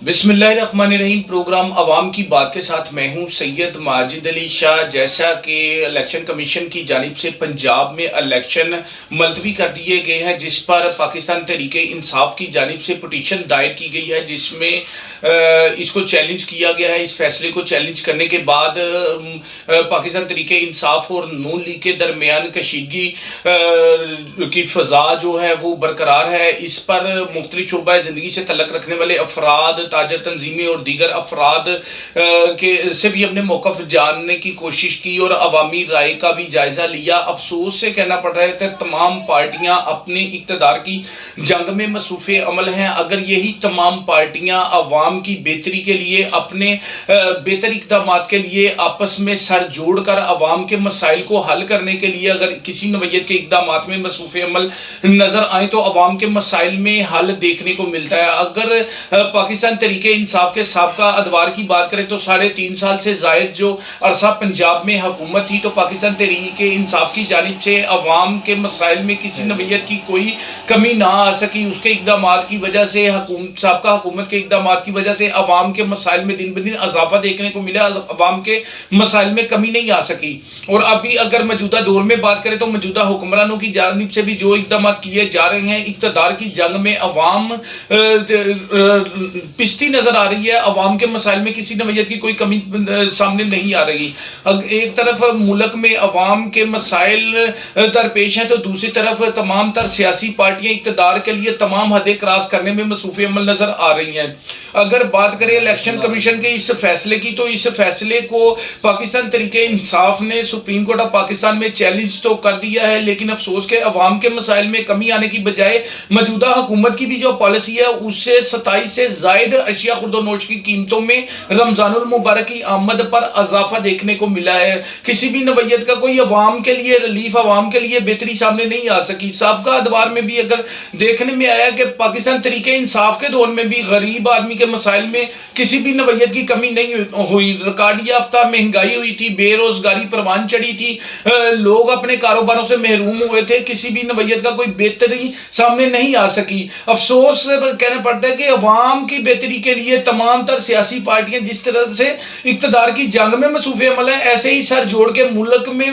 بسم اللہ الرحمن الرحیم۔ پروگرام عوام کی بات کے ساتھ میں ہوں سید ماجد علی شاہ۔ جیسا کہ الیکشن کمیشن کی جانب سے پنجاب میں الیکشن ملتوی کر دیے گئے ہیں، جس پر پاکستان تحریک انصاف کی جانب سے پٹیشن دائر کی گئی ہے، جس میں اس کو چیلنج کیا گیا ہے۔ اس فیصلے کو چیلنج کرنے کے بعد پاکستان تحریک انصاف اور نون لیگ کے درمیان کشیدگی کی فضا جو ہے وہ برقرار ہے۔ اس پر مختلف شعبہ زندگی سے تعلق رکھنے والے افراد، تاجر تنظیمیں اور دیگر افراد سے بھی اپنے موقف جاننے کی کوشش کی اور عوامی رائے کا بھی جائزہ لیا۔ افسوس سے کہنا پڑ رہا ہے کہ تمام پارٹیاں اپنے اقتدار کی جنگ میں مصروف عمل ہیں۔ اگر یہی تمام پارٹیاں عوام کی بہتری کے لیے، اپنے بہتر اقدامات کے لیے آپس میں سر جوڑ کر عوام کے مسائل کو حل کرنے کے لیے اگر کسی نوعیت کے اقدامات میں مصروف عمل نظر آئیں تو عوام کے مسائل میں حل دیکھنے کو ملتا ہے۔ اگر پاکستان تحریک انصاف کے سابقہ ادوار کی بات کریں تو 3.5 سال سے زائد جو عرصہ پنجاب میں حکومت تھی، تو پاکستان تحریک انصاف کی جانب سے عوام کے مسائل میں کسی نوعیت کی کوئی کمی نہ آ سکی۔ اس کے اقدامات کی وجہ سے، سابقہ حکومت کے اقدامات کی وجہ سے عوام کے مسائل میں دن بدن اضافہ دیکھنے کو ملا، عوام کے مسائل میں کمی نہیں آ سکی۔ اور ابھی اگر موجودہ دور میں بات کریں تو موجودہ حکمرانوں کی جانب سے بھی جو اقدامات کیے جا رہے ہیں، اقتدار کی جنگ میں عوام پستی نظر آ رہی ہے، عوام کے مسائل میں کسی نوعیت کی کوئی کمی سامنے نہیں آ رہی۔ ایک طرف ملک میں عوام کے مسائل درپیش ہیں تو دوسری طرف تمام تر سیاسی پارٹیاں اقتدار کے لیے تمام حدیں کراس کرنے میں مصروف عمل نظر آ رہی ہیں۔ اگر بات کریں الیکشن کمیشن کے اس فیصلے کی، تو اس فیصلے کو پاکستان تحریک انصاف نے سپریم کورٹ آف پاکستان میں چیلنج تو کر دیا ہے، لیکن افسوس کہ عوام کے مسائل میں کمی آنے کی بجائے موجودہ حکومت کی بھی جو پالیسی ہے اس سے 27 سے زائد اشیاء خورد و نوش کی قیمتوں میں رمضان المبارک کی آمد پر اضافہ دیکھنے کو ملا ہے۔ کسی بھی نوعیت کا کوئی عوام کے لیے ریلیف، عوام کے لیے بہتری سامنے نہیں آ سکی۔ سابقہ ادوار میں بھی اگر دیکھنے میں آیا کہ پاکستان تحریک انصاف کے دور میں بھی غریب آدمی کے مسائل میں کسی بھی نوعیت کی کمی نہیں ہوئی۔ ریکارڈ یافتہ مہنگائی ہوئی تھی، بے روزگاری پروان چڑھی تھی، لوگ اپنے کاروباروں سے محروم ہوئے تھے، کسی بھی نوعیت کا کوئی بہتری سامنے نہیں آ سکی۔ افسوس کہنا پڑتا ہے کہ عوام کی بہتری کے لیے تمام تر سیاسی پارٹیاں جس طرح سے اقتدار کی جنگ میں مصروف عمل ہیں، ایسے ہی سر جوڑ کے ملک میں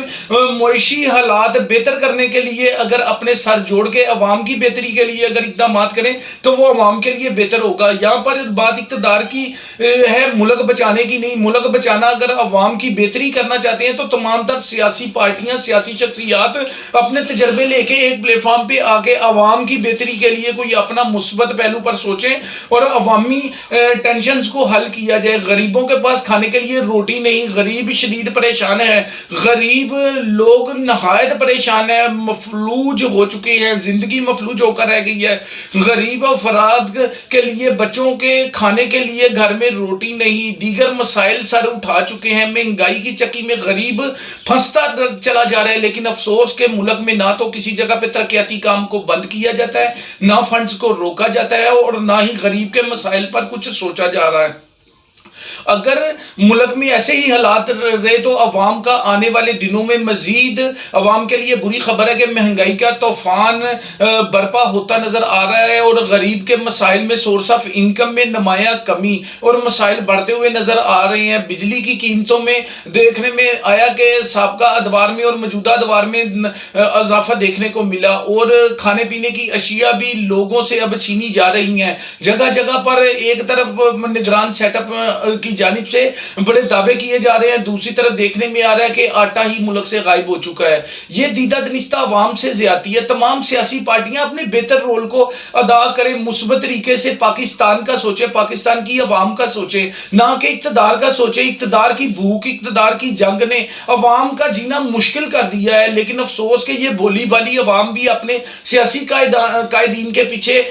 معاشی حالات بہتر کرنے کے لیے اگر اپنے سر جوڑ کے عوام کی بہتری کے لیے اگر اقدامات کریں تو وہ عوام کے لیے بہتر ہوگا۔ یہاں پر بات اقتدار کی ہے، ملک بچانے کی نہیں۔ ملک بچانا اگر عوام کی بہتری کرنا چاہتے ہیں تو تمام تر سیاسی پارٹیاں، سیاسی شخصیات اپنے تجربے لے کے ایک پلیٹ فارم پہ آ کے عوام کی بہتری کے لیے کوئی اپنا مثبت پہلو پر سوچیں اور عوامی ٹینشنز کو حل کیا جائے۔ غریبوں کے پاس کھانے کے لیے روٹی نہیں، غریب شدید پریشان ہے، غریب لوگ نہایت پریشان ہیں، مفلوج ہو چکے ہیں، زندگی مفلوج ہو کر رہ گئی ہے۔ غریب افراد کے لیے، بچوں کے کھانے کے لیے گھر میں روٹی نہیں، دیگر مسائل سر اٹھا چکے ہیں۔ مہنگائی کی چکی میں غریب پھنستا چلا جا رہا ہے، لیکن افسوس کہ ملک میں نہ تو کسی جگہ پہ ترقیاتی کام کو بند کیا جاتا ہے، نہ فنڈز کو روکا جاتا ہے اور نہ ہی غریب کے مسائل پر کچھ سوچا جا رہا ہے۔ اگر ملک میں ایسے ہی حالات رہے تو عوام کا آنے والے دنوں میں مزید عوام کے لیے بری خبر ہے کہ مہنگائی کا طوفان برپا ہوتا نظر آ رہا ہے اور غریب کے مسائل میں سورس آف انکم میں نمایاں کمی اور مسائل بڑھتے ہوئے نظر آ رہے ہیں۔ بجلی کی قیمتوں میں دیکھنے میں آیا کہ سابقہ ادوار میں اور موجودہ ادوار میں اضافہ دیکھنے کو ملا اور کھانے پینے کی اشیاء بھی لوگوں سے اب چھینی جا رہی ہیں۔ جگہ جگہ پر ایک طرف نگران سیٹ اپ کی جانب سے بڑے دعوے کیے جا رہے ہیں، دوسری طرف دیکھنے میں آ رہا ہے کہ آٹا ہی ملک سے غائب ہو چکا ہے۔ یہ دیدہ دنستہ عوام سے زیادتی ہے۔ تمام سیاسی پارٹیاں اپنے بہتر رول کو ادا کریں، مثبت طریقے سے پاکستان کا سوچیں، پاکستان کی عوام کا سوچیں، نہ کہ اقتدار کا سوچیں۔ اقتدار کی بھوک، اقتدار کی جنگ نے عوام کا جینا مشکل کر دیا ہے، لیکن افسوس کہ یہ بھولی بالی عوام بھی اپنے سیاسی قائدین کے پیچھے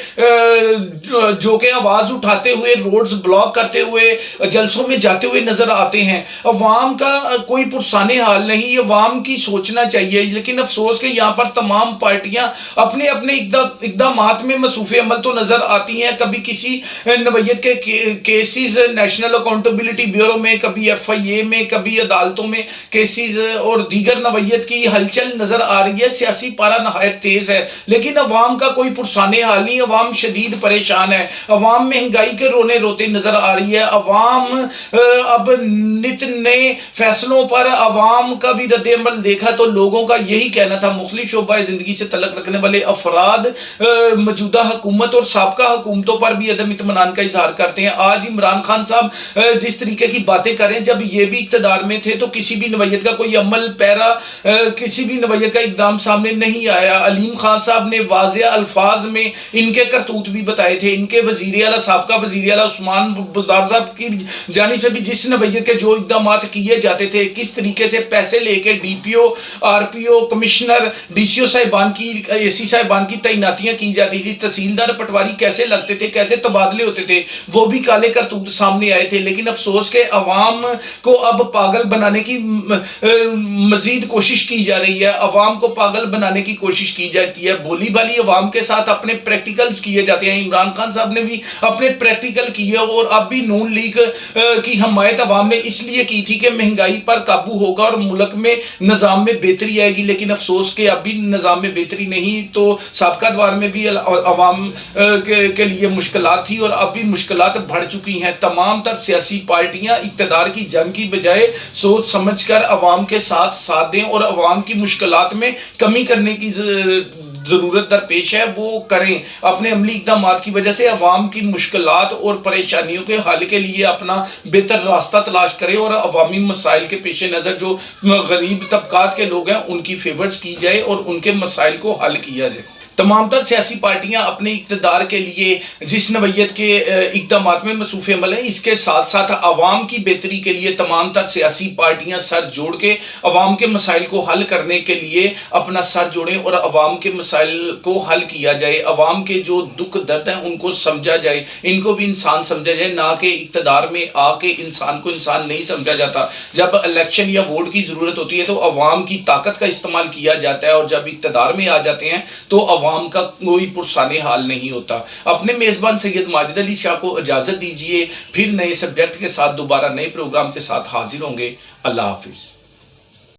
جو کہ آواز اٹھاتے ہوئے، روڈز بلاک کرتے ہوئے، جلسے جلسوں میں جاتے ہوئے نظر آتے ہیں. عوام کا کوئی پرسان حال نہیں، عوام کی سوچنا چاہیے. لیکن افسوس کہ یہاں پر تمام پارٹیاں اپنے اپنے اقدامات میں مصروف عمل تو نظر آتی ہیں. کبھی کسی نوعیت کے کیسز نیشنل اکاؤنٹیبلٹی بیورو میں، کبھی FIA میں، کبھی عدالتوں میں کیسز اور دیگر نوعیت کی ہلچل نظر آ رہی ہے. سیاسی پارا نہایت تیز ہے، لیکن عوام کا کوئی پرسان حال نہیں. عوام شدید پریشان ہے. عوام مہنگائی کے رونے روتے نظر آ رہی ہے. عوام اب نت نئے فیصلوں پر عوام کا بھی رد عمل دیکھا تو لوگوں کا یہی کہنا تھا. مختلف شعبہ زندگی سے تعلق رکھنے والے افراد موجودہ حکومت اور سابقہ حکومتوں پر بھی عدم اطمینان کا اظہار کرتے ہیں. آج عمران خان صاحب جس طریقے کی باتیں کریں، جب یہ بھی اقتدار میں تھے تو کسی بھی نوعیت کا کوئی عمل پیرا، کسی بھی نوعیت کا اقدام سامنے نہیں آیا. علیم خان صاحب نے واضح الفاظ میں ان کے کرتوت بھی بتائے تھے. ان کے وزیر اعلیٰ، سابقہ وزیر اعلیٰ عثمان بزدار صاحب کی جانب سے بھی جس نوعیت کے جو اقدامات کیے جاتے تھے، کس طریقے سے پیسے لے کے DPO، RPO، کمشنر، DCO صاحبان کی، AC صاحبان کی تعیناتیاں کی جاتی تھی، تحصیلدار پٹواری کیسے لگتے تھے، کیسے تبادلے ہوتے تھے، وہ بھی کالے کرتوت سامنے آئے تھے. لیکن افسوس کہ عوام کو اب پاگل بنانے کی مزید کوشش کی جا رہی ہے. عوام کو پاگل بنانے کی کوشش کی جاتی ہے. بولی بالی عوام کے ساتھ اپنے پریکٹیکلز کیے جاتے ہیں. عمران خان صاحب نے بھی اپنے پریکٹیکل کیے اور اب بھی نون لیگ کی حمایت عوام نے اس لیے کی تھی کہ مہنگائی پر قابو ہوگا اور ملک میں نظام میں بہتری آئے گی. لیکن افسوس کہ اب بھی نظام میں بہتری نہیں. تو سابقہ دور میں بھی عوام کے لیے مشکلات تھی اور اب بھی مشکلات بڑھ چکی ہیں. تمام تر سیاسی پارٹیاں اقتدار کی جنگ کی بجائے سوچ سمجھ کر عوام کے ساتھ دیں اور عوام کی مشکلات میں کمی کرنے کی ضرورت درپیش ہے وہ کریں. اپنے عملی اقدامات کی وجہ سے عوام کی مشکلات اور پریشانیوں کے حل کے لیے اپنا بہتر راستہ تلاش کریں اور عوامی مسائل کے پیش نظر جو غریب طبقات کے لوگ ہیں ان کی فیورز کی جائے اور ان کے مسائل کو حل کیا جائے. تمام تر سیاسی پارٹیاں اپنے اقتدار کے لیے جس نوعیت کے اقدامات میں مصروف عمل ہیں، اس کے ساتھ ساتھ عوام کی بہتری کے لیے تمام تر سیاسی پارٹیاں سر جوڑ کے عوام کے مسائل کو حل کرنے کے لیے اپنا سر جوڑیں اور عوام کے مسائل کو حل کیا جائے. عوام کے جو دکھ درد ہیں ان کو سمجھا جائے، ان کو بھی انسان سمجھا جائے، نہ کہ اقتدار میں آ کے انسان کو انسان نہیں سمجھا جاتا. جب الیکشن یا ووٹ کی ضرورت ہوتی ہے تو عوام کی طاقت کا استعمال کیا جاتا ہے اور جب اقتدار میں آ جاتے ہیں تو عوام کا کوئی پرسان حال نہیں ہوتا. اپنے میزبان سید ماجد علی شاہ کو اجازت دیجیے، پھر نئے سبجیکٹ کے ساتھ دوبارہ نئے پروگرام کے ساتھ حاضر ہوں گے. اللہ حافظ.